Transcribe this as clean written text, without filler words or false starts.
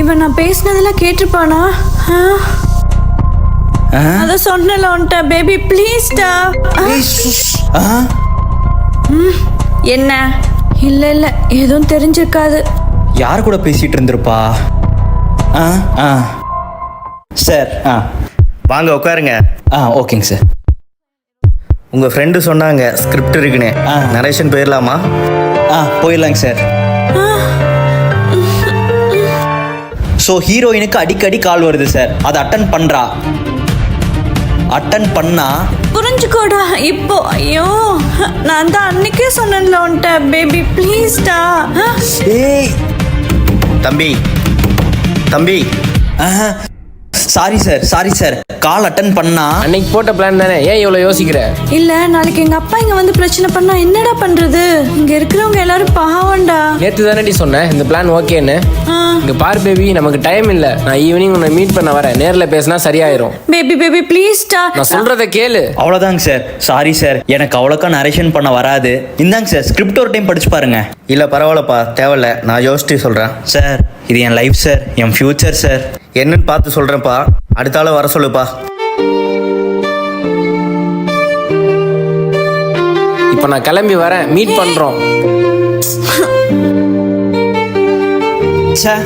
இவன் நான் பேசினதெல்லாம் கேட்டிருப்பானா? அத சொன்னல உன்ட்ட பேபி ப்ளீஸ்டா. என்ன? இல்ல இல்ல எதுவும் தெரிஞ்சிருக்காது. யார் கூட பேசிட்டு இருந்திருப்பா? சார் வாங்க உட்காருங்க. ஓகேங்க சார். உங்கள் ஃப்ரெண்டு சொன்னாங்க ஸ்கிரிப்ட் இருக்குன்னு. நரேஷன் போயிடலாமா? போயிடலாங்க சார். ஸோ ஹீரோயினுக்கு அடிக்கடி கால் வருது சார், அதை அட்டன் பண்ணா புரிஞ்சுக்கோடா இப்போ. ஐயோ நான் தான் அன்னைக்கே சொன்னேன்ல உன்ட்ட பேபி ப்ளீஸ்டா. ஏய் தம்பி தம்பி. சாரி சார் கால் அட்டன் பண்ணா. அன்னைக்கு போட்ட பிளான் தானே, ஏன் இவ்வளோ யோசிக்கிற? இல்ல நாளைக்கு எங்க அப்பா இங்க வந்து பிரச்சனை பண்ணா என்னடா பண்றது? இங்க இருக்கிறவங்க எல்லாரும் பாவம்டா. நேற்று தானடி சொன்னேன் இந்த பிளான் ஓகேன்னு. இங்க பார் பேபி, நமக்கு டைம் இல்ல. நான் ஈவினிங் உன்னை மீட் பண்ண வரேன், நேர்ல பேசினா சரியாயிரும். பேபி ப்ளீஸ்டா. நான் சொல்றத கேளு. அவ்வளோதாங்க சார். சாரி சார், எனக்கு அவ்வளோக்கா நரேஷன் பண்ண வராது. இந்தாங்க சார், ஸ்கிரிப்ட் ஒரு டைம் படிச்சு பாருங்க. இல்லை பரவாயில்லப்பா, தேவையில்ல, நான் யோசிச்சு சொல்கிறேன். சார் இது என் லைஃப் சார், என் ஃபியூச்சர் சார். என்னன்னு பார்த்து சொல்கிறேன்ப்பா. அடுத்த ஆளை வர சொல்லுப்பா. இப்போ நான் கிளம்பி வரேன், மீட் பண்றோம். சார்